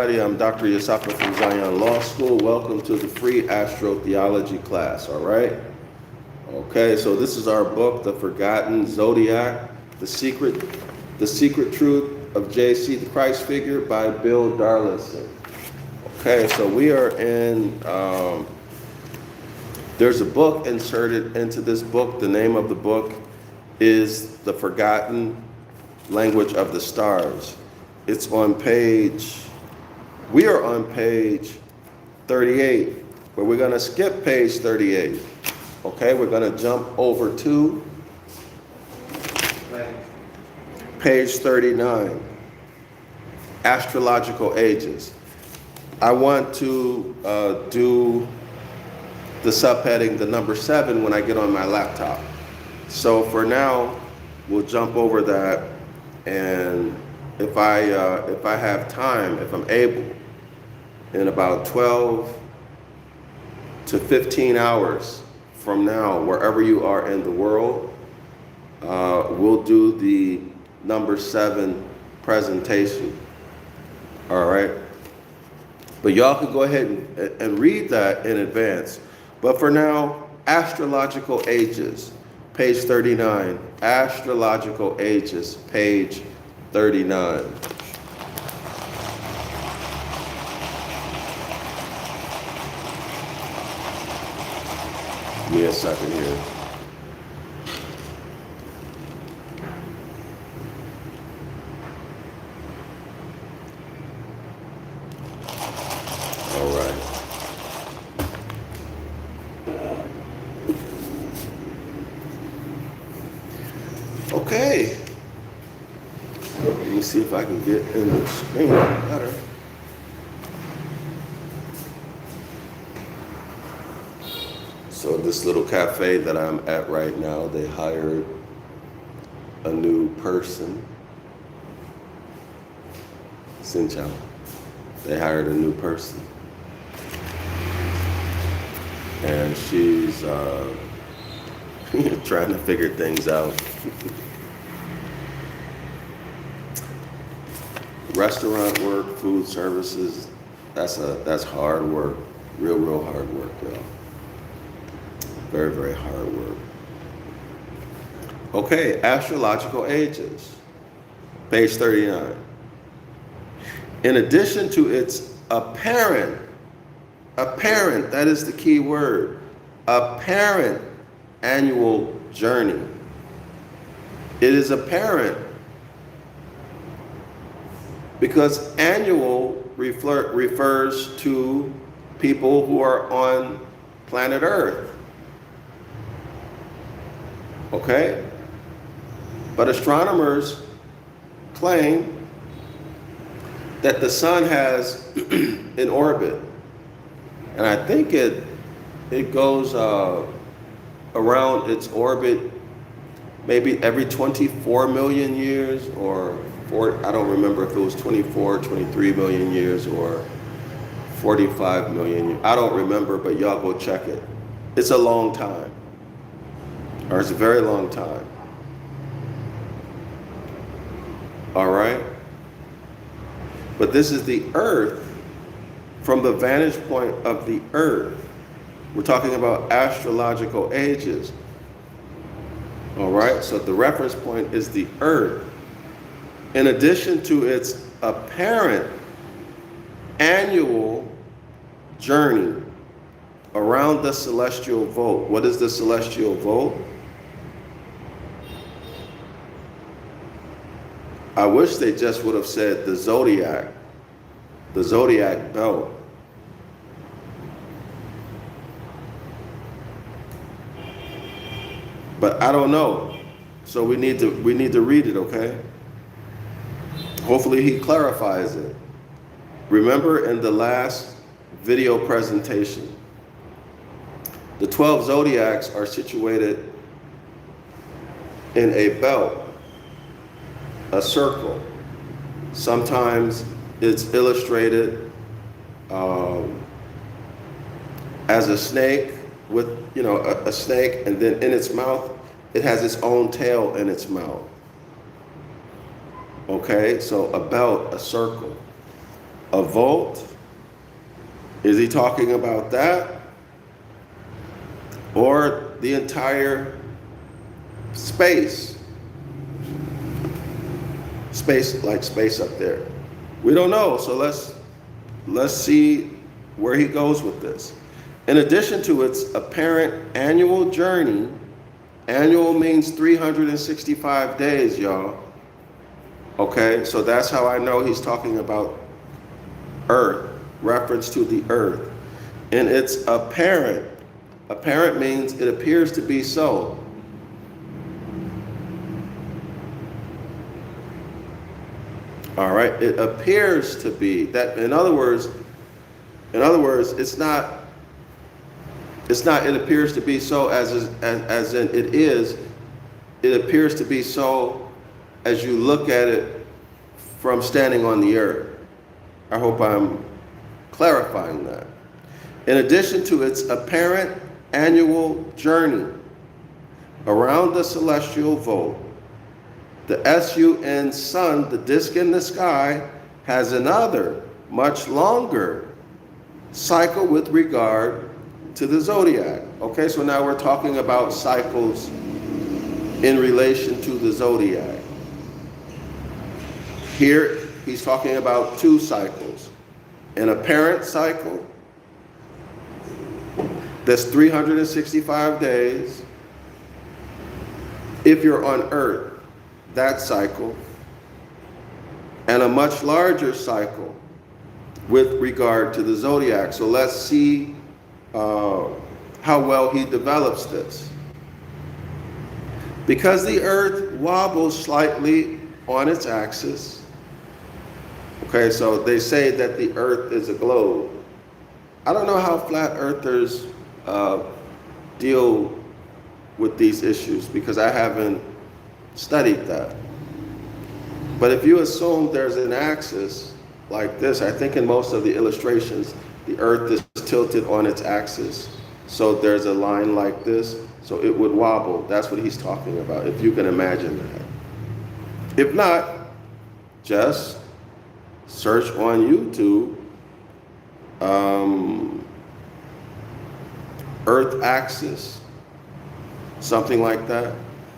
I'm Dr. Yasapa from Zion Law School. Welcome to the free astrotheology class, all right? Okay, so this is our book, The Forgotten Zodiac, The Secret Truth of J.C. the Christ Figure by Bill Darrell-El. Okay, so we are in, there's a book inserted into this book. The name of the book is The Forgotten Language of the Stars. It's on we are on page 38, but we're going to skip page 38. Okay, we're going to jump over to page 39, astrological ages. I want to do the subheading, the number 7, when I get on my laptop. So for now, we'll jump over that, and if I have time, if I'm able, in about 12 to 15 hours from now, wherever you are in the world, we'll do the number 7 presentation. All right? But y'all can go ahead and read that in advance. But for now, astrological ages, page 39. Astrological ages, page 39. Give me a second here. All right. Okay. Let me see if I can get in the screen better. So this little cafe that I'm at right now, they hired a new person. Sinchao. They hired a new person. And she's trying to figure things out. Restaurant work, food services, that's hard work. Real hard work, y'all. Very hard work. Okay, astrological ages, page 39. In addition to its apparent, that is the key word, apparent annual journey. It is apparent because annual refers to people who are on planet Earth. Okay? But astronomers claim that the sun has an orbit. And I think it goes around its orbit maybe every 24 million years or I don't remember if it was 24, 23 million years or 45 million years. I don't remember, but y'all go check it. It's a long time. Or it's a very long time. All right? But this is the Earth from the vantage point of the Earth. We're talking about astrological ages. All right? So the reference point is the Earth. In addition to its apparent annual journey around the celestial vault. What is the celestial vault? I wish they just would have said the Zodiac belt. But I don't know. So we need to read it, okay? Hopefully he clarifies it. Remember in the last video presentation, the 12 zodiacs are situated in a belt, a circle. Sometimes it's illustrated as a snake with, a snake, and then in its mouth, it has its own tail in its mouth. Okay, so a belt, a circle. A volt? Is he talking about that? Or the entire space? Space, like space up there. We don't know, so let's see where he goes with this. In addition to its apparent annual journey, annual means 365 days, y'all. Okay, so that's how I know he's talking about Earth, reference to the Earth. And it's apparent. Apparent means it appears to be so. All right, it appears to be that. In other words, it's not. It appears to be so as in it is. It appears to be so as you look at it from standing on the earth. I hope I'm clarifying that. In addition to its apparent annual journey around the celestial vault, the sun sun, the disk in the sky, has another, much longer cycle with regard to the zodiac. Okay, so now we're talking about cycles in relation to the zodiac. Here, he's talking about two cycles. An apparent cycle, that's 365 days. If you're on Earth, that cycle, and a much larger cycle with regard to the zodiac. So let's see how well he develops this. Because the Earth wobbles slightly on its axis. Okay, so they say that the Earth is a globe. I don't know how flat earthers deal with these issues because I haven't studied that. But if you assume there's an axis like this, I think in most of the illustrations, the Earth is tilted on its axis. So there's a line like this, so it would wobble. That's what he's talking about, if you can imagine that. If not, just search on YouTube, Earth axis, something like that,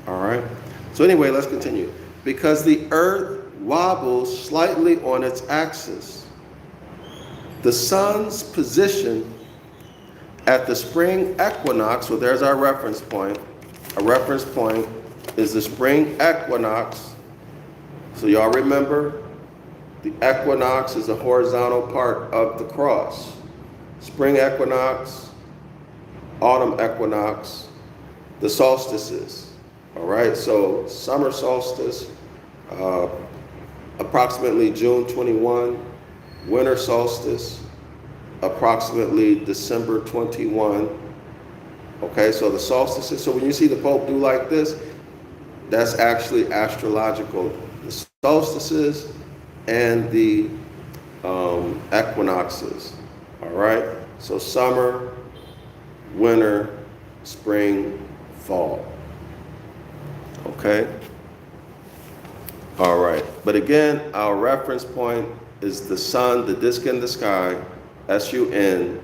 all right? So anyway, let's continue. Because the Earth wobbles slightly on its axis, the sun's position at the spring equinox, so there's our reference point. A reference point is the spring equinox. So y'all remember, the equinox is the horizontal part of the cross. Spring equinox, autumn equinox, the solstices. All right, so summer solstice, approximately June 21, winter solstice, approximately December 21. Okay, so the solstices, so when you see the Pope do like this, that's actually astrological. The solstices and the equinoxes. All right, so summer, winter, spring, fall. Okay? All right. But again, our reference point is the sun, the disk in the sky, sun.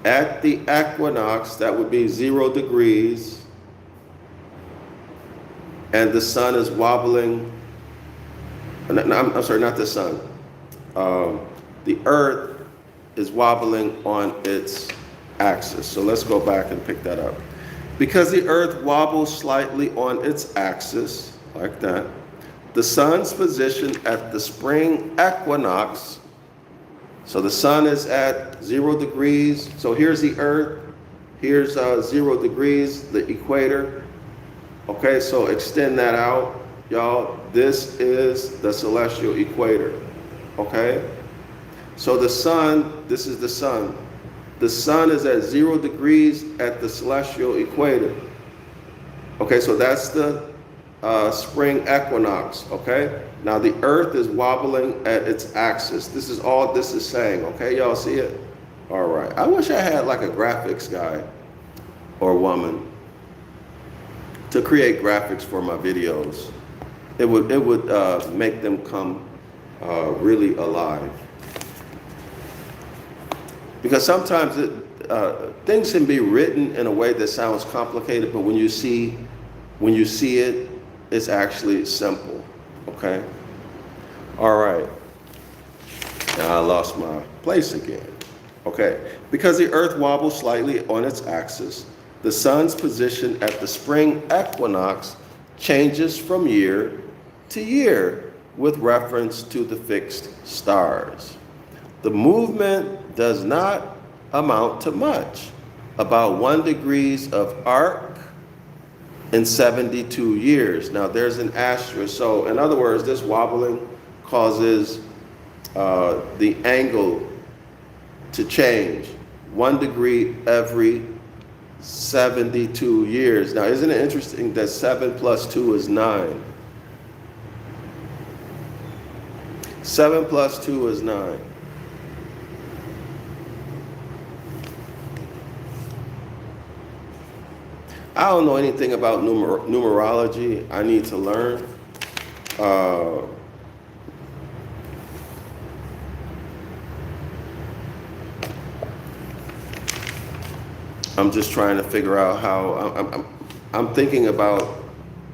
At the equinox, that would be 0 degrees, and the sun is wobbling. I'm sorry, not the sun. The Earth is wobbling on its axis. So let's go back and pick that up. Because the Earth wobbles slightly on its axis, like that, the sun's position at the spring equinox, so the sun is at 0 degrees, so here's the Earth, here's 0 degrees, the equator. Okay, so extend that out, y'all. This is the celestial equator, okay? So the sun, this is the sun. The sun is at 0 degrees at the celestial equator. Okay, so that's the spring equinox, okay? Now the Earth is wobbling at its axis. This is all this is saying, okay? Y'all see it? All right. I wish I had like a graphics guy or woman to create graphics for my videos. It would make them come really alive. Because sometimes things can be written in a way that sounds complicated, but when you see it, it's actually simple. Okay? All right. Now I lost my place again. Okay. Because the earth wobbles slightly on its axis, the sun's position at the spring equinox changes from year to year with reference to the fixed stars. The movement does not amount to much, about 1 degree of arc in 72 years. Now there's an asterisk. So in other words, this wobbling causes the angle to change 1 degree every 72 years. Now isn't it interesting that 7 plus 2 is 9? 7 plus 2 is 9. I don't know anything about numerology. I need to learn. I'm just trying to figure out how. I'm thinking about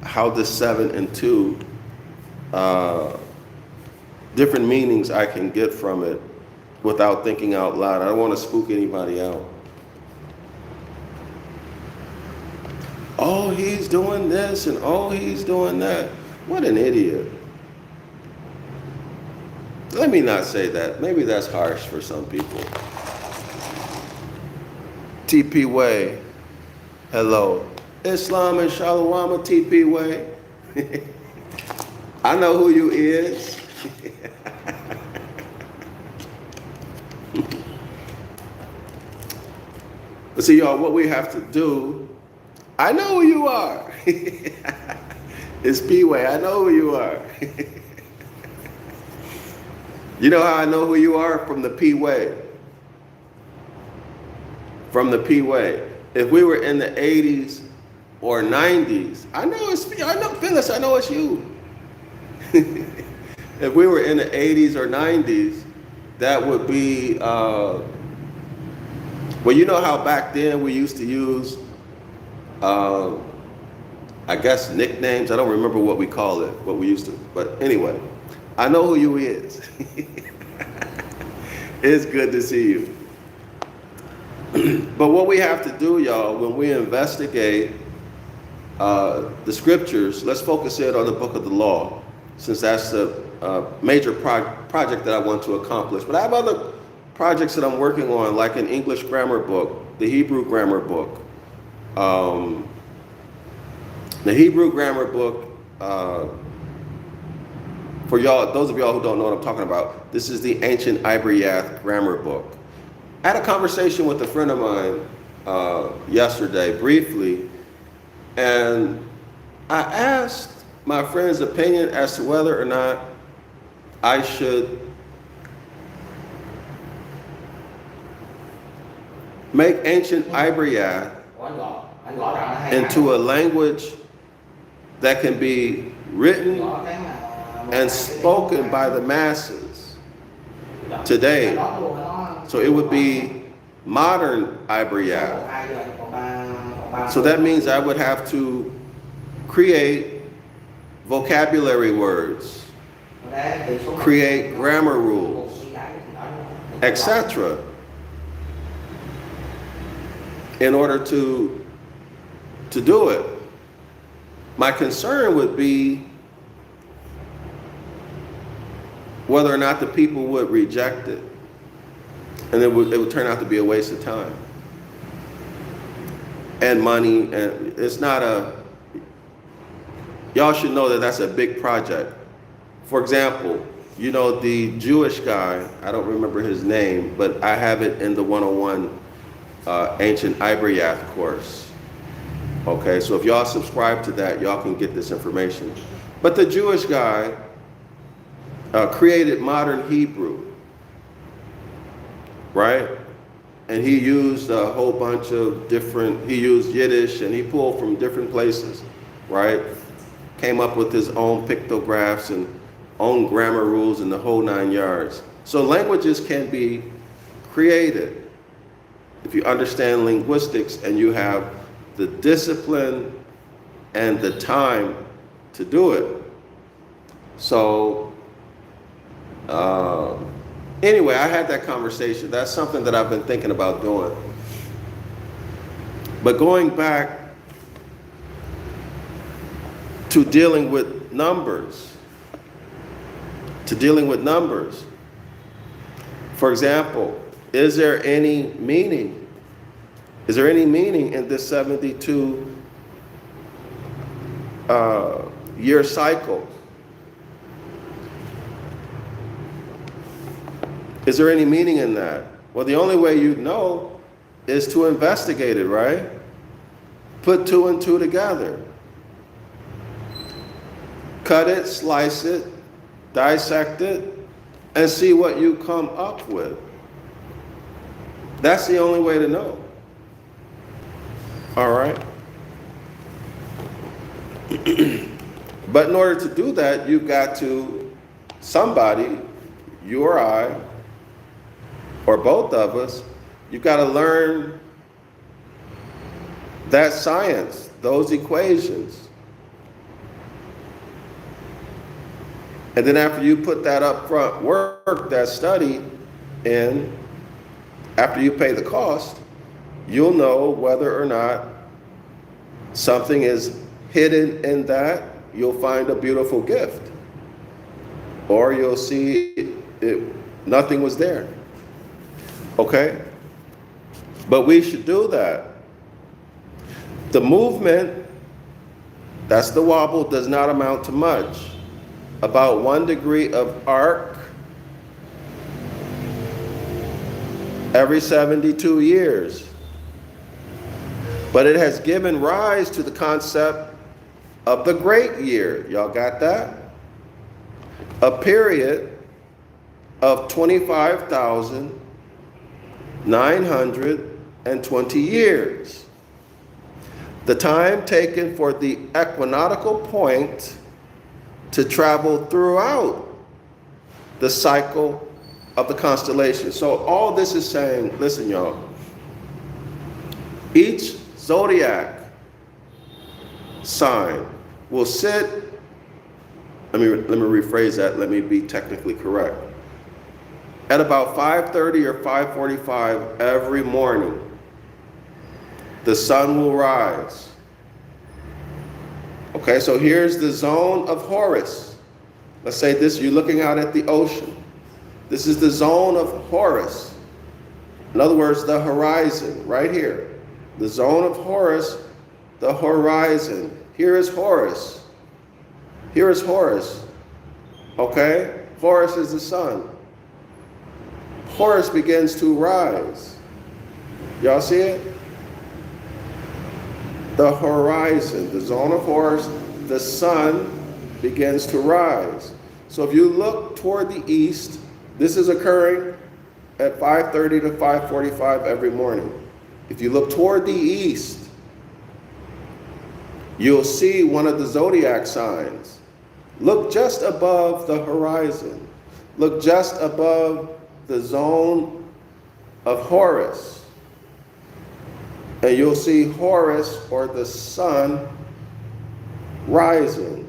how the 7 and 2, different meanings I can get from it without thinking out loud. I don't want to spook anybody out. Oh, he's doing this and oh, he's doing that. What an idiot. Let me not say that. Maybe that's harsh for some people. TP Way, hello. Islam and Shalom, TP Way. I know who you is. But see, y'all, what we have to do, I know who you are. It's P-Way, I know who you are. You know how I know who you are? From the P-Way. From the P-Way. If we were in the 80s or 90s, I know Phyllis, I know it's you. If we were in the 80s or 90s, that would be, well, you know how back then we used to use, I guess, nicknames. I don't remember what we call it, what we used to. But anyway, I know who you is. It's good to see you. But what we have to do, y'all, when we investigate the scriptures, let's focus in on the book of the law, since that's the major project that I want to accomplish. But I have other projects that I'm working on, like an English grammar book, the Hebrew grammar book. The Hebrew grammar book, for y'all, those of y'all who don't know what I'm talking about, this is the Ancient Ibaryath grammar book. I had a conversation with a friend of mine yesterday, briefly, and I asked my friend's opinion as to whether or not I should make Ancient Ibaryath into a language that can be written and spoken by the masses today. So it would be modern Ibaryath. So that means I would have to create vocabulary words, create grammar rules, etc. in order to do it. My concern would be whether or not the people would reject it. And it would turn out to be a waste of time and money. And it's not y'all should know that that's a big project. For example, you know, the Jewish guy, I don't remember his name, but I have it in the 101 Ancient Ibaryath course. Okay, so if y'all subscribe to that, y'all can get this information. But the Jewish guy created modern Hebrew, right? And he used a whole bunch of he used Yiddish, and he pulled from different places, right? Came up with his own pictographs and own grammar rules and the whole 9 yards. So languages can be created. if you understand linguistics and you have the discipline and the time to do it. So, anyway, I had that conversation. That's something that I've been thinking about doing. But going back to dealing with numbers, for example, is there any meaning? Is there any meaning in this 72 year cycle? Is there any meaning in that? Well, the only way you know is to investigate it, right? Put 2 and 2 together. Cut it, slice it, dissect it, and see what you come up with. That's the only way to know. All right? But in order to do that, you've got to, somebody, you or I, or both of us, you've got to learn that science, those equations. And then after you put that upfront work, that study in, after you pay the cost, you'll know whether or not something is hidden in that. You'll find a beautiful gift. Or you'll see nothing was there. Okay? But we should do that. The movement, that's the wobble, does not amount to much. About 1 degree of arc every 72 years. But it has given rise to the concept of the great year. Y'all got that? A period of 25,920 years. The time taken for the equinoctial point to travel throughout the cycle of the constellation. So all this is saying, listen, y'all, each zodiac sign will sit, let me rephrase that, let me be technically correct. At about 5:30 or 5:45 every morning, the sun will rise. Okay, so here's the zone of Horus. Let's say this, you're looking out at the ocean. This is the zone of Horus. In other words, the horizon, right here. The zone of Horus, the horizon. Here is Horus. Here is Horus. Okay? Horus is the sun. Horus begins to rise. Y'all see it? The horizon, the zone of Horus, the sun begins to rise. So if you look toward the east, this is occurring at 5:30 to 5:45 every morning. If you look toward the east, you'll see one of the zodiac signs. Look just above the horizon. Look just above the zone of Horus. And you'll see Horus, or the sun, rising.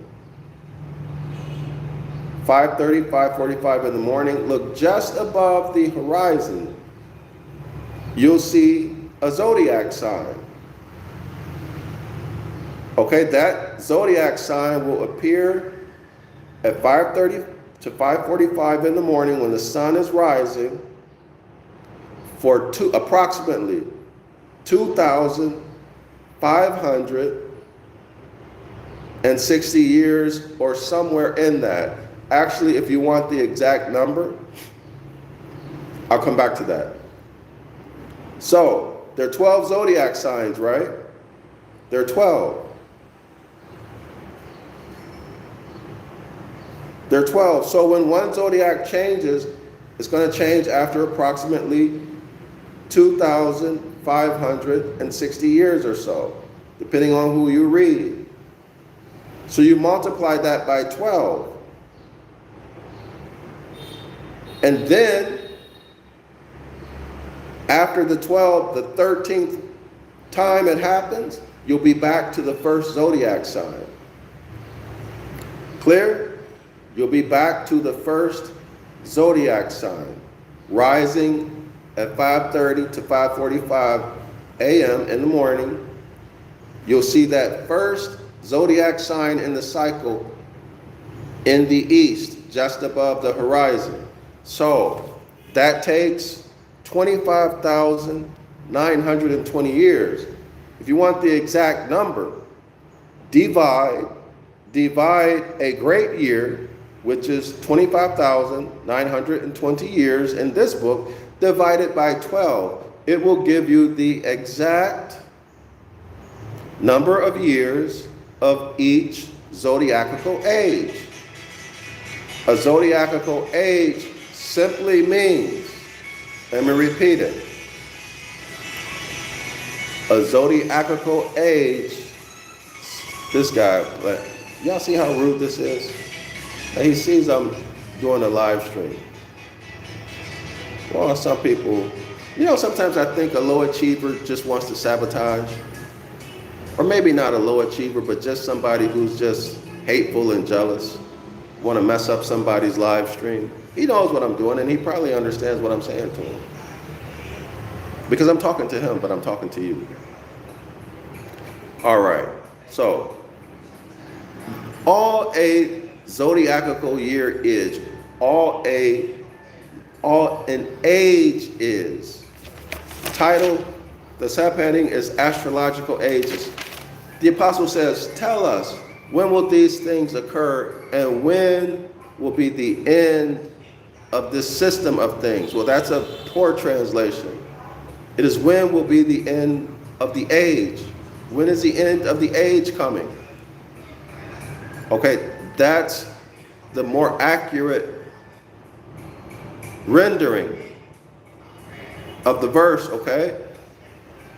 5:30, 5:45 in the morning. Look just above the horizon. You'll see a zodiac sign. Okay, that zodiac sign will appear at 5:30 to 5:45 in the morning when the sun is rising for approximately 2,560 years, or somewhere in that. Actually, if you want the exact number, I'll come back to that. So, there are 12 zodiac signs, right? There are 12. There are 12. So when one zodiac changes, it's going to change after approximately 2,560 years or so, depending on who you read. So you multiply that by 12. And then After the 12, the 13th time it happens, you'll be back to the first zodiac sign. Clear? You'll be back to the first zodiac sign, rising at 5:30 to 5:45 a.m. in the morning. You'll see that first zodiac sign in the cycle in the east, just above the horizon. So that takes 25,920 years. If you want the exact number, divide a great year, which is 25,920 years in this book, divided by 12. It will give you the exact number of years of each zodiacal age. A zodiacal age simply means, let me repeat it. A zodiacal age, this guy, y'all see how rude this is? And he sees I'm doing a live stream. Well, some people, sometimes I think a low achiever just wants to sabotage. Or maybe not a low achiever, but just somebody who's just hateful and jealous, want to mess up somebody's live stream. He knows what I'm doing, and he probably understands what I'm saying to him. Because I'm talking to him, but I'm talking to you. All right, so all a zodiacal year is, all an age is. Title, the subheading is Astrological Ages. The apostle says, tell us, when will these things occur, and when will be the end of this system of things? Well, that's a poor translation. It is when will be the end of the age. When is the end of the age coming? Okay, that's the more accurate rendering of the verse, okay?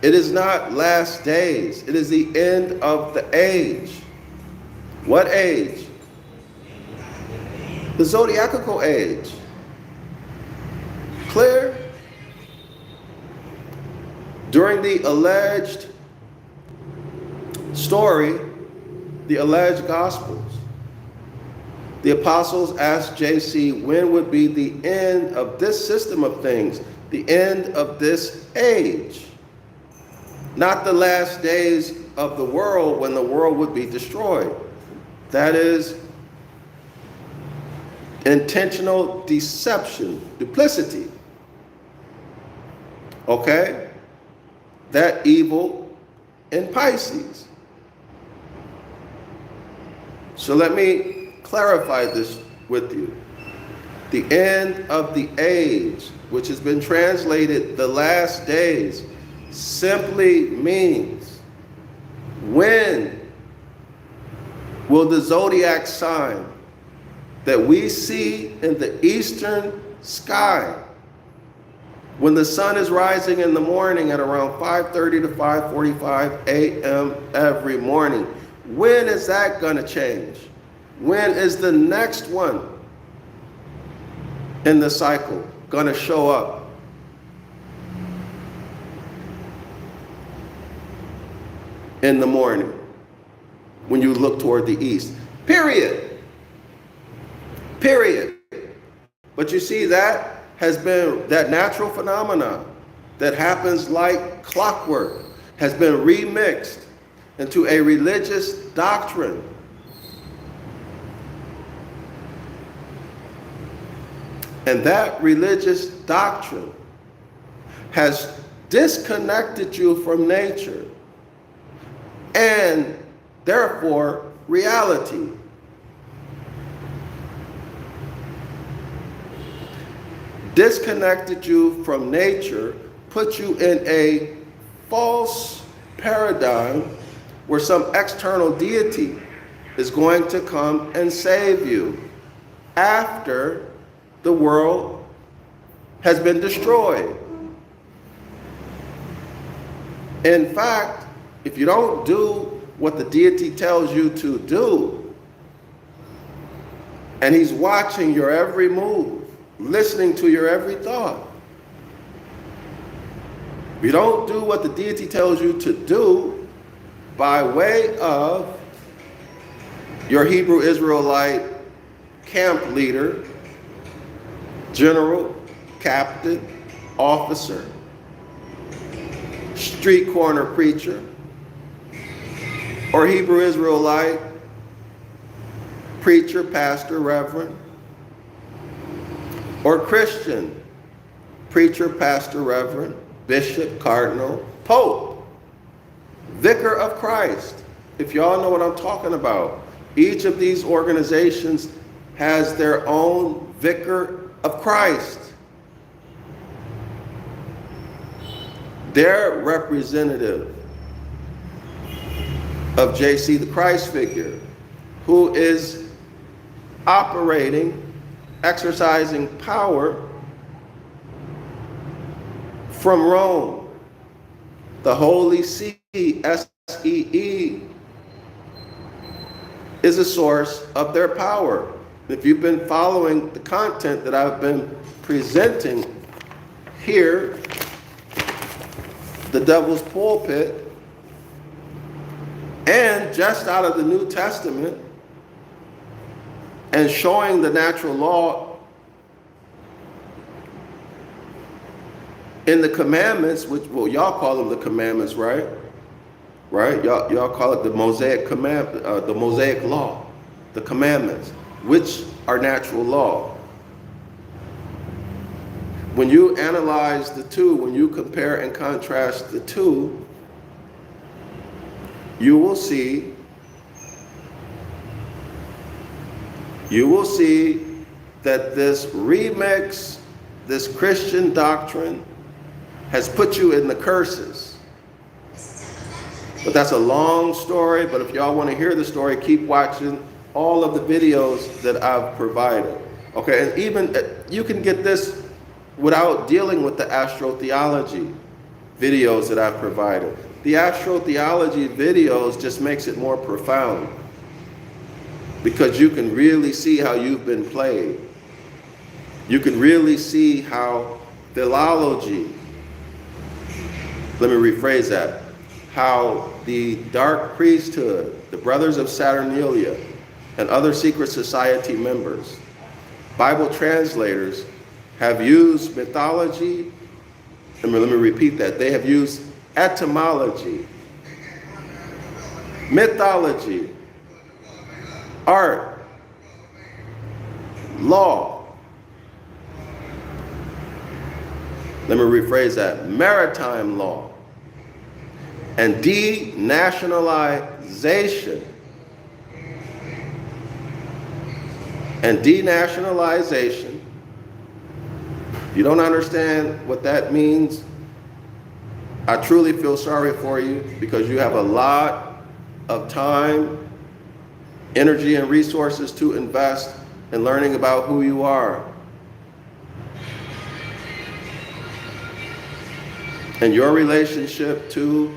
It is not last days. It is the end of the age. What age? The zodiacal age. Clear? During the alleged story, the alleged Gospels, the apostles asked JC when would be the end of this system of things, the end of this age. Not the last days of the world when the world would be destroyed. That is intentional deception, duplicity. Okay? That evil in Pisces. So let me clarify this with you. The end of the age, which has been translated the last days, simply means when will the zodiac sign that we see in the eastern sky, when the sun is rising in the morning at around 5:30 to 5:45 a.m. every morning, when is that going to change? When is the next one in the cycle going to show up? In the morning, when you look toward the east. Period. But you see, that has been, that natural phenomenon that happens like clockwork has been remixed into a religious doctrine. And that religious doctrine has disconnected you from nature and therefore reality. Disconnected you from nature, put you in a false paradigm where some external deity is going to come and save you after the world has been destroyed. In fact, if you don't do what the deity tells you to do, and he's watching your every move, listening to your every thought, If you don't do what the deity tells you to do by way of your Hebrew Israelite camp leader, general, captain, officer, street corner preacher, or Hebrew Israelite preacher, pastor, reverend, or Christian preacher, pastor, reverend, bishop, cardinal, pope, vicar of Christ. If y'all know what I'm talking about, each of these organizations has their own vicar of Christ. Their representative of JC, the Christ figure, who is operating, exercising power from Rome. The Holy See, S-E-E, is a source of their power. If you've been following the content that I've been presenting here, the Devil's Pulpit, and just out of the New Testament, and showing the natural law in the commandments, which, well, y'all call them the commandments, right? Right? Y'all call it the Mosaic the Mosaic law, the commandments, which are natural law. When you analyze the two, when you compare and contrast the two, you will see that this remix, this Christian doctrine, has put you in the curses. But that's a long story, but if y'all want to hear the story, keep watching all of the videos that I've provided. Okay, and even you can get this without dealing with the astrotheology videos that I've provided. The astrotheology videos just makes it more profound because you can really see how you've been played. You can really see how philology, let me rephrase that, how the dark priesthood, the brothers of Saturnalia, and other secret society members, Bible translators, have used mythology, let me repeat that, they have used etymology, mythology, art, law, let me rephrase that, maritime law, and denationalization. And denationalization, you don't understand what that means, I truly feel sorry for you because you have a lot of time, energy, and resources to invest in learning about who you are. And your relationship to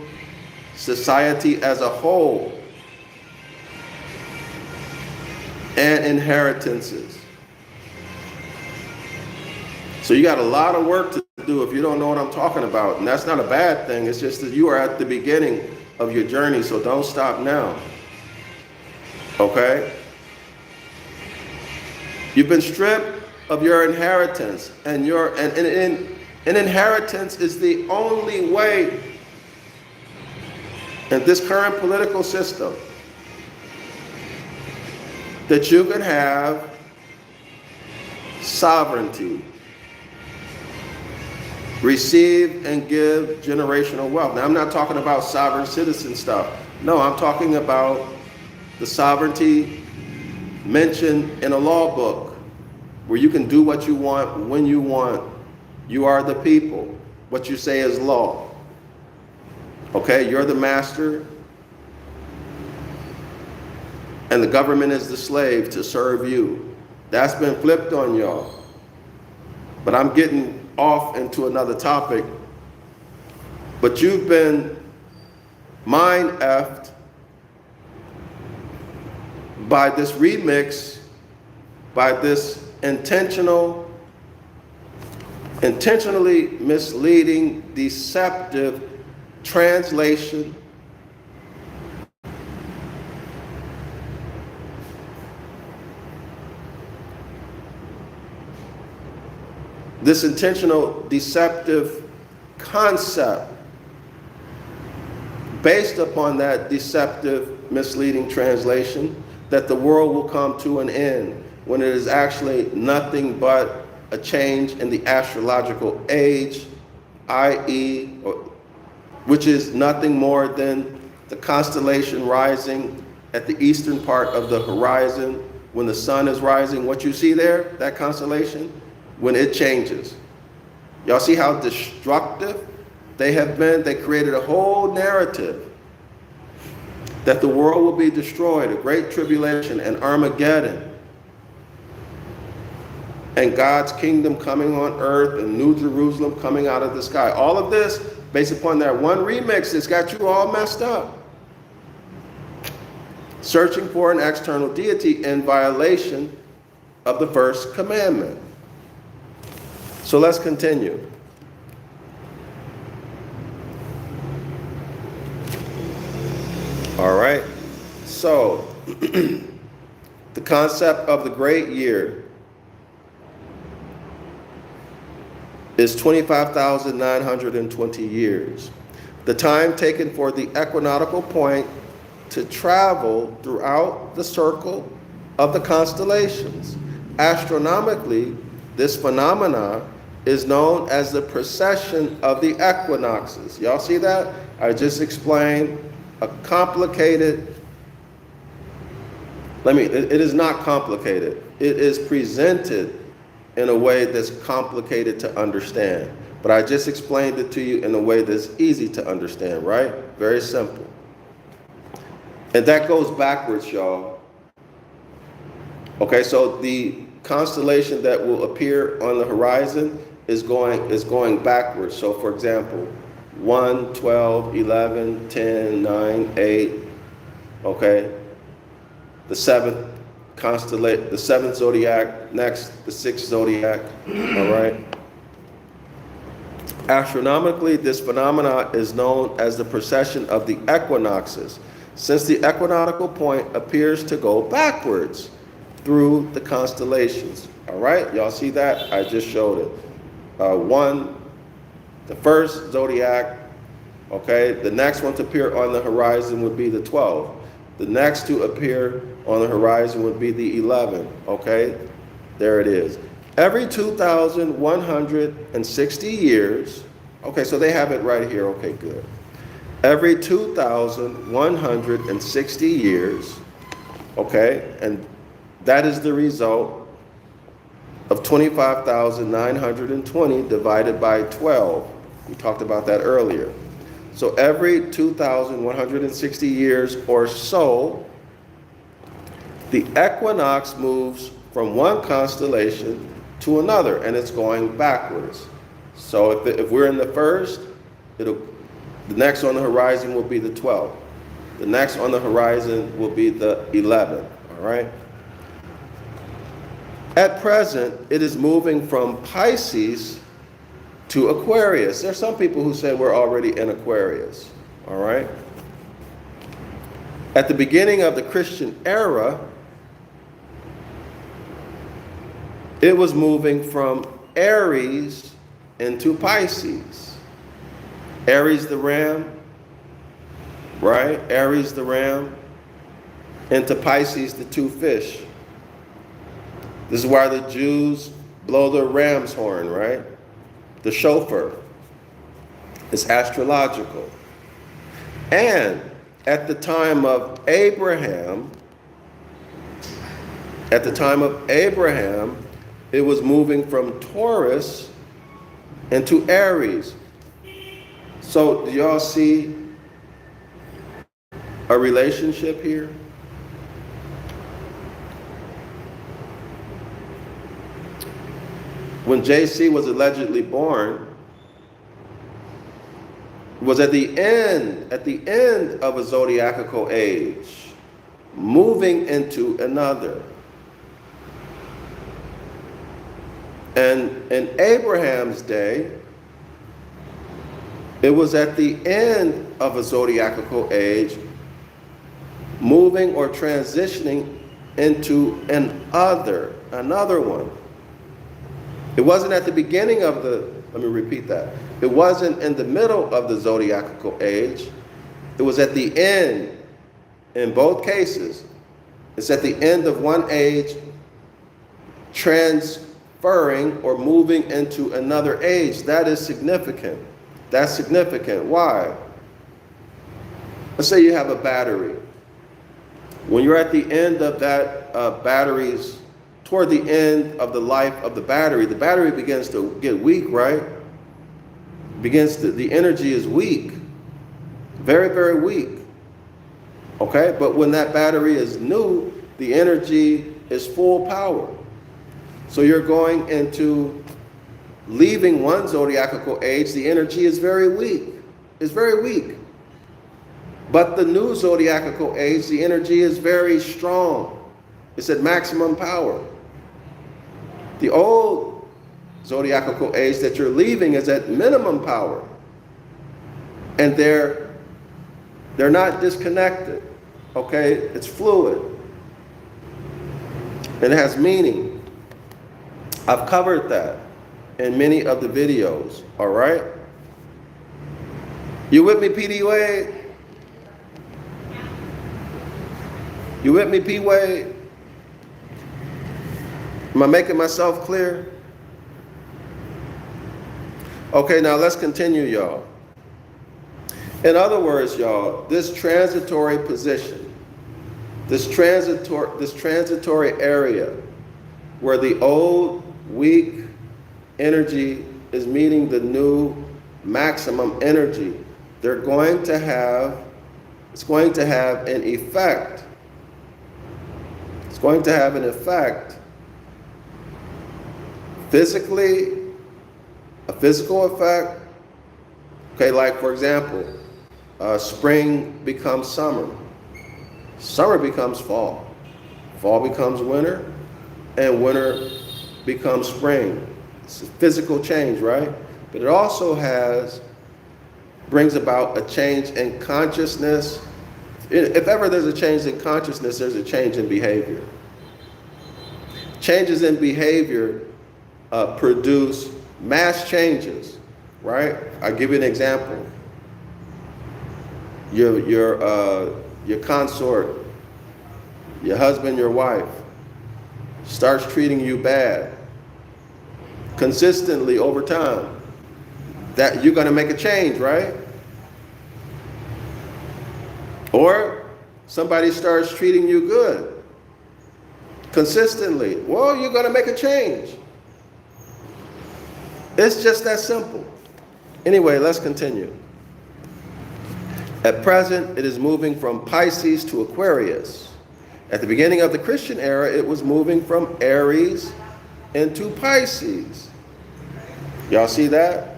society as a whole and inheritances. So you got a lot of work to do if you don't know what I'm talking about. And that's not a bad thing. It's just that you are at the beginning of your journey, so don't stop now. Okay? You've been stripped of your inheritance, and an inheritance is the only way in this current political system that you can have sovereignty, receive and give generational wealth. Now, I'm not talking about sovereign citizen stuff. No, I'm talking about the sovereignty mentioned in a law book where you can do what you want when you want. You are the people. What you say is law. Okay, you're the master, and the government is the slave to serve you. That's been flipped on y'all. But I'm getting off into another topic. But you've been mind-effed by this remix, by this intentional intentionally misleading, deceptive translation, this intentional deceptive concept based upon that deceptive misleading translation, that the world will come to an end when it is actually nothing but a change in the astrological age, i.e., which is nothing more than the constellation rising at the eastern part of the horizon when the sun is rising. What you see there, that constellation, when it changes. Y'all see how destructive they have been? They created a whole narrative that the world will be destroyed, a great tribulation and Armageddon, and God's kingdom coming on earth and New Jerusalem coming out of the sky. All of this based upon that one remix that's got you all messed up. Searching for an external deity in violation of the first commandment. So let's continue. All right. So the concept of the great year is 25,920 years. The time taken for the equinoctial point to travel throughout the circle of the constellations. Astronomically, this phenomena is known as the precession of the equinoxes. Y'all see that? I just explained a complicated, it is not complicated. It is presented in a way that's complicated to understand. But I just explained it to you in a way that's easy to understand, right? Very simple. And that goes backwards, y'all. Okay, so the constellation that will appear on the horizon is going backwards. So for example, 1, 12, 11, 10, 9, 8, okay? The seventh constellation, the seventh zodiac, next the sixth zodiac, all right? Astronomically, this phenomena is known as the precession of the equinoxes, since the equinoctial point appears to go backwards through the constellations. All right, y'all see that? I just showed it. The first zodiac, okay? The next one to appear on the horizon would be the 12. The next to appear on the horizon would be the 11, okay? There it is. Every 2,160 years, okay, so they have it right here, okay, good. Every 2,160 years, okay, and that is the result of 25,920 divided by 12. We talked about that earlier. So every 2,160 years or so, the equinox moves from one constellation to another, and it's going backwards. So if we're in the first, the next on the horizon will be the 12th. The next on the horizon will be the 11th, all right? At present, it is moving from Pisces to Aquarius. There's some people who say we're already in Aquarius, all right? At the beginning of the Christian era, it was moving from Aries into Pisces. Aries the ram, right? Aries the ram, into Pisces the two fish. This is why the Jews blow the ram's horn, right? The shofar. It's astrological. And at the time of Abraham, it was moving from Taurus into Aries. So do y'all see a relationship here? When JC was allegedly born, was at the end of a zodiacal age, moving into another. And in Abraham's day, it was at the end of a zodiacal age, moving or transitioning into another one. It wasn't at the beginning of let me repeat that. It wasn't in the middle of the zodiacal age. It was at the end. In both cases, it's at the end of one age, transferring or moving into another age. That is significant. That's significant. Why? Let's say you have a battery. When you're at the end of that toward the end of the life of the battery begins to get weak, right? The energy is weak. Very, very weak. Okay? But when that battery is new, the energy is full power. So you're going into leaving one zodiacal age, the energy is very weak. It's very weak. But the new zodiacal age, the energy is very strong. It's at maximum power. The old zodiacal age that you're leaving is at minimum power. And they're not disconnected. Okay? It's fluid. It has meaning. I've covered that in many of the videos. All right? You with me, PD Wade? You with me, P. Wade? Am I making myself clear? Okay, now let's continue, y'all. In other words, y'all, this transitory position, this transitory area where the old weak energy is meeting the new maximum energy, it's going to have an effect. It's going to have an effect physically, a physical effect. Okay, like for example, spring becomes summer. Summer becomes fall. Fall becomes winter, and winter becomes spring. It's a physical change, right? But it also brings about a change in consciousness. If ever there's a change in consciousness, there's a change in behavior. Changes in behavior produce mass changes, right? I'll give you an example. Your consort, your husband, your wife, starts treating you bad consistently over time. That you're going to make a change, right? Or somebody starts treating you good consistently. Well, you're going to make a change. It's just that simple. Anyway, let's continue. At present, it is moving from Pisces to Aquarius. At the beginning of the Christian era, it was moving from Aries into Pisces. Y'all see that?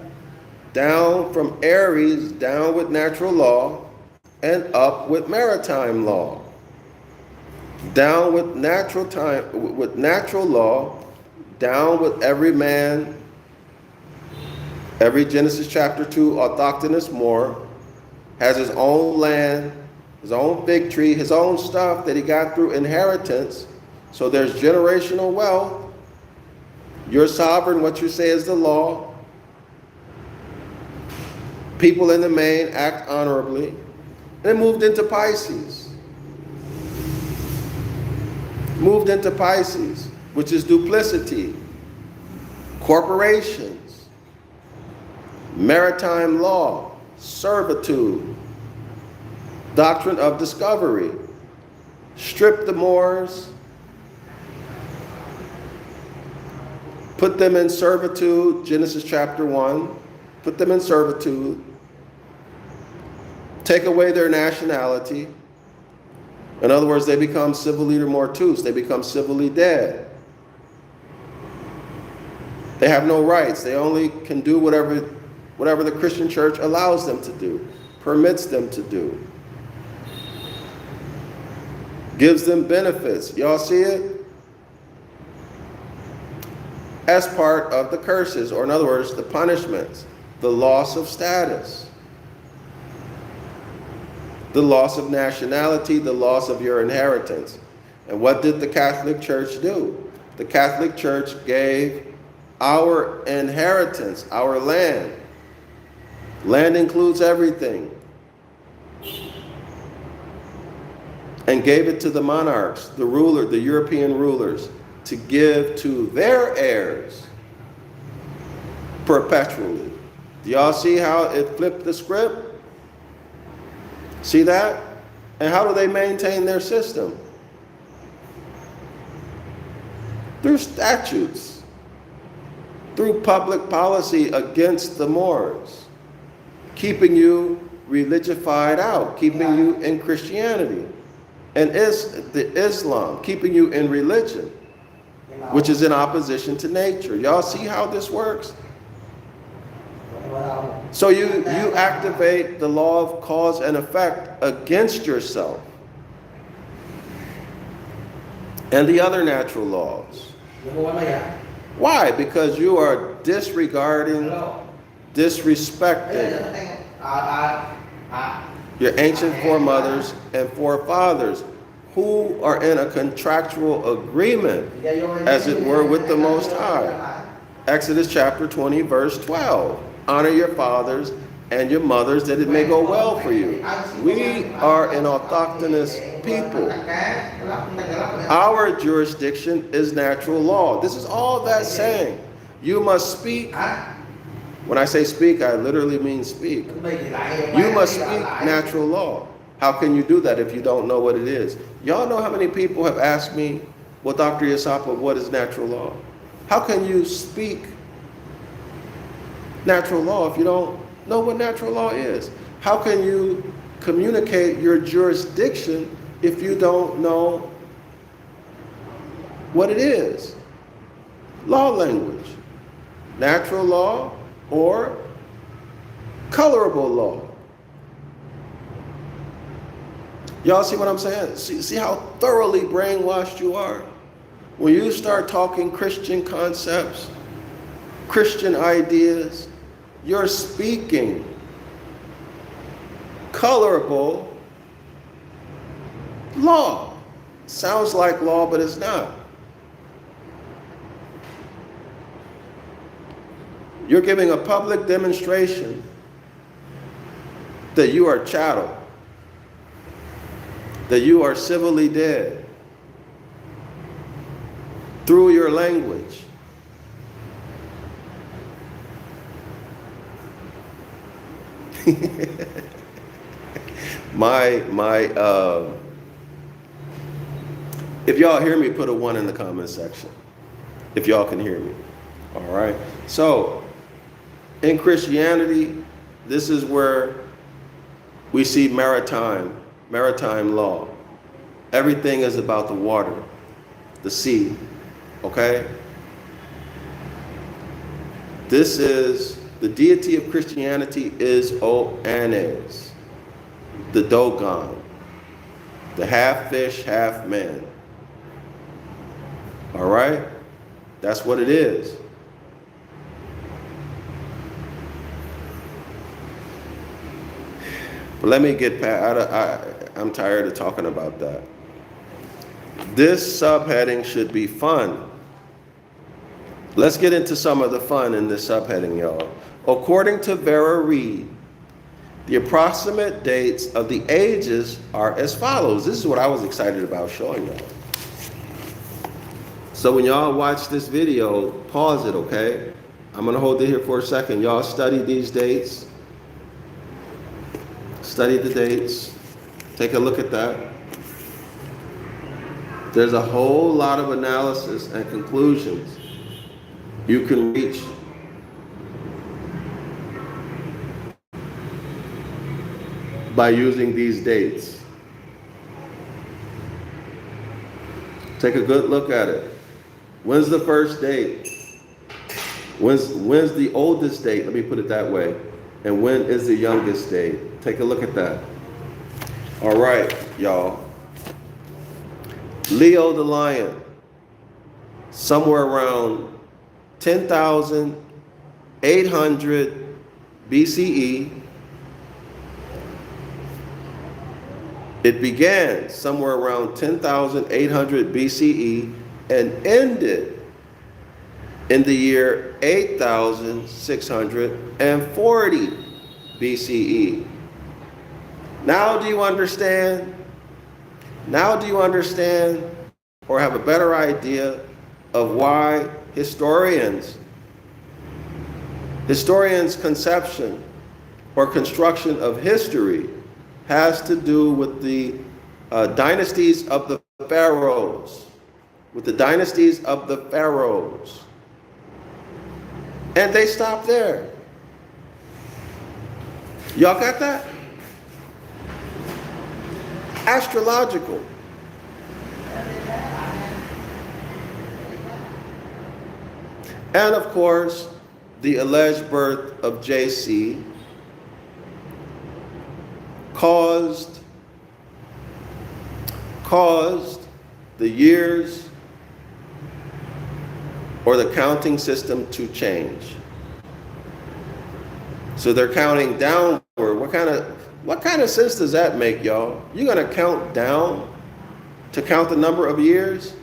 Down from Aries, down with natural law, and up with maritime law. Down with natural law, down with every man, every Genesis chapter 2 autochthonous Moor has his own land, his own fig tree, his own stuff that he got through inheritance. So there's generational wealth. You're sovereign, what you say is the law. People in the main act honorably. And it moved into Pisces. Moved into Pisces, which is duplicity, corporations, maritime law, servitude, doctrine of discovery, strip the Moors, put them in servitude, Genesis chapter 1, put them in servitude, take away their nationality. In other words, they become civilly mortuus, they become civilly dead. They have no rights. They only can do whatever the Christian church allows them to do, permits them to do. Gives them benefits. Y'all see it? as part of the curses, or in other words, the punishments, the loss of status, the loss of nationality, the loss of your inheritance. And what did the Catholic Church do? The Catholic Church gave our inheritance, our land. Land includes everything. And gave it to the monarchs, the ruler, the European rulers, to give to their heirs perpetually. Do y'all see how it flipped the script? See that? And how do they maintain their system? Through statutes, through public policy against the Moors, keeping you religified out, keeping you in Christianity, and the Islam, keeping you in religion, which is in opposition to nature. Y'all see how this works? So you activate the law of cause and effect against yourself and the other natural laws. Why? Because you are disregarding, disrespecting your ancient foremothers and forefathers who are in a contractual agreement, as it were, with the Most High. Exodus chapter 20, verse 12. Honor your fathers and your mothers that it may go well for you. We are an autochthonous people. Our jurisdiction is natural law. This is all that's saying. You must speak. When I say speak, I literally mean speak. You must speak natural law. How can you do that if you don't know what it is? Y'all know how many people have asked me, well, Dr. Yasapa, what is natural law? How can you speak natural law if you don't know what natural law is? How can you communicate your jurisdiction if you don't know what it is? Law language, natural law, or colorable law. Y'all see what I'm saying? See how thoroughly brainwashed you are? When you start talking Christian concepts, Christian ideas, you're speaking colorable law. Sounds like law, but it's not. You're giving a public demonstration that you are chattel, that you are civilly dead through your language. If y'all hear me, put a 1 in the comment section. If y'all can hear me. All right. So, in Christianity, this is where we see maritime law. Everything is about the water, the sea. Okay? This is the deity of Christianity is Oannes, the Dogon, the half fish, half man. All right? That's what it is. But let me get past, I'm tired of talking about that. This subheading should be fun. Let's get into some of the fun in this subheading, y'all. According to Vera Reed, the approximate dates of the ages are as follows. This is what I was excited about showing y'all. So when y'all watch this video, pause it, okay? I'm going to hold it here for a second. Y'all study these dates. Study the dates. Take a look at that. There's a whole lot of analysis and conclusions you can reach by using these dates. Take a good look at it. When's the first date? When's the oldest date? Let me put it that way. And when is the youngest date? Take a look at that. All right, y'all. Leo the lion, somewhere around 10,800 BCE. It began somewhere around 10,800 BCE and ended in the year 8,640 BCE. Now do you understand? Now do you understand or have a better idea of why historians' conception or construction of history has to do with the dynasties of the pharaohs, with the dynasties of the pharaohs. And they stop there. Y'all got that? Astrological. And of course, the alleged birth of JC caused the years or the counting system to change. So they're counting downward. What kind of sense does that make, y'all? You're gonna count down to count the number of years?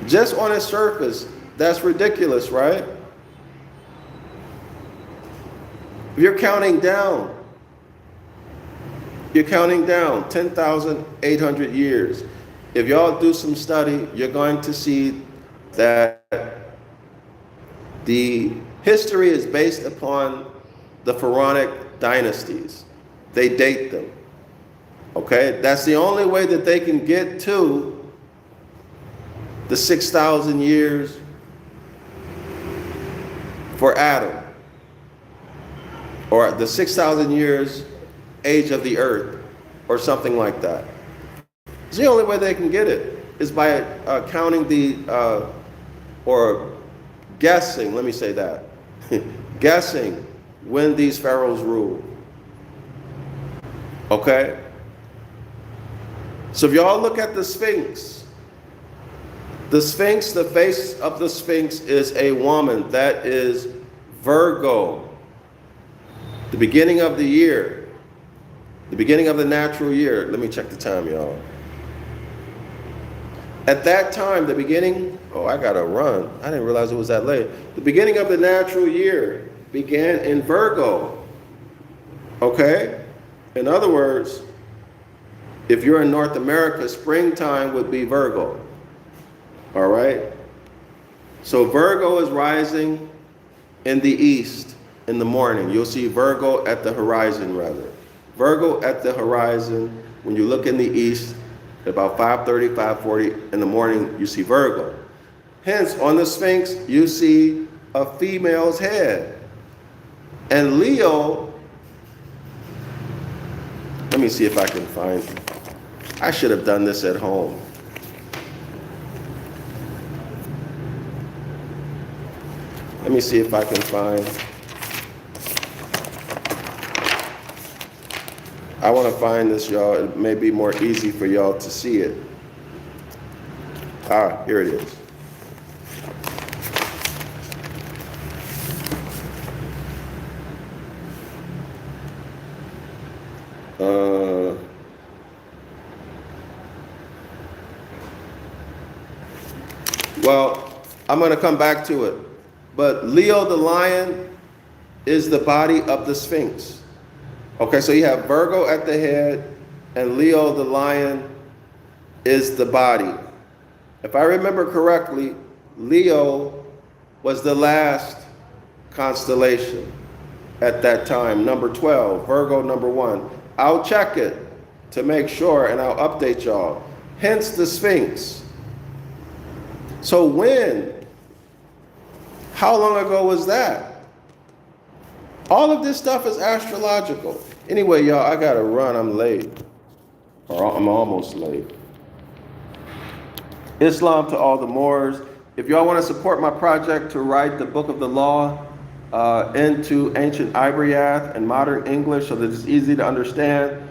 Just on its surface, that's ridiculous, right? If you're counting down 10,800 years. If y'all do some study, you're going to see that the history is based upon the pharaonic dynasties. They date them. Okay? That's the only way that they can get to the 6,000 years for Adam, or the 6,000 years age of the earth, or something like that. It's the only way they can get it is by counting or guessing, let me say that, guessing when these pharaohs ruled. Okay? So if y'all look at the Sphinx, the face of the Sphinx is a woman. That is Virgo. The beginning of the year. The beginning of the natural year. Let me check the time, y'all. At that time, the beginning, I gotta run. I didn't realize it was that late. The beginning of the natural year began in Virgo. Okay? In other words, if you're in North America, springtime would be Virgo. All right? So Virgo is rising in the east in the morning. You'll see Virgo at the horizon, rather. Virgo at the horizon, when you look in the east, about 5:30, 5:40 in the morning, you see Virgo. Hence, on the Sphinx, you see a female's head. And Leo, let me see if I can find, I should have done this at home. Let me see if I can find, I want to find this, y'all. It may be more easy for y'all to see it. Here it is. Well, I'm going to come back to it. But Leo the lion is the body of the Sphinx. Okay, so you have Virgo at the head, and Leo the lion is the body. If I remember correctly, Leo was the last constellation at that time, number 12, Virgo number 1. I'll check it to make sure, and I'll update y'all. Hence the Sphinx. So when? How long ago was that? All of this stuff is astrological. Anyway, y'all, I gotta run. I'm late. Or I'm almost late. Islam to all the Moors. If y'all want to support my project to write the Book of the Law into Ancient Ibaryath and modern English so that it's easy to understand,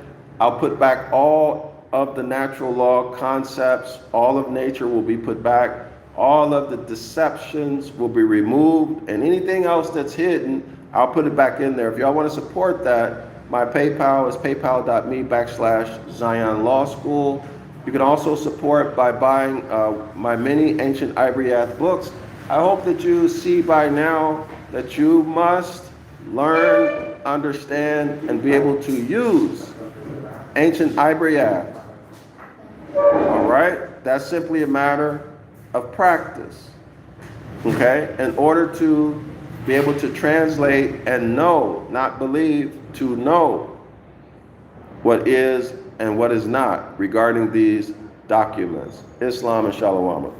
I'll put back all of the natural law concepts. All of nature will be put back All of the deceptions will be removed, and anything else that's hidden, I'll put it back in there. If y'all want to support that, my PayPal is paypal.me/Zion Law School. You can also support by buying my many Ancient Ibaryath books. I hope that you see by now that you must learn, understand, and be able to use Ancient Ibaryath. All right? That's simply a matter of practice. Okay? In order to be able to translate and know, not believe, to know what is and what is not regarding these documents. Islam and Shalom.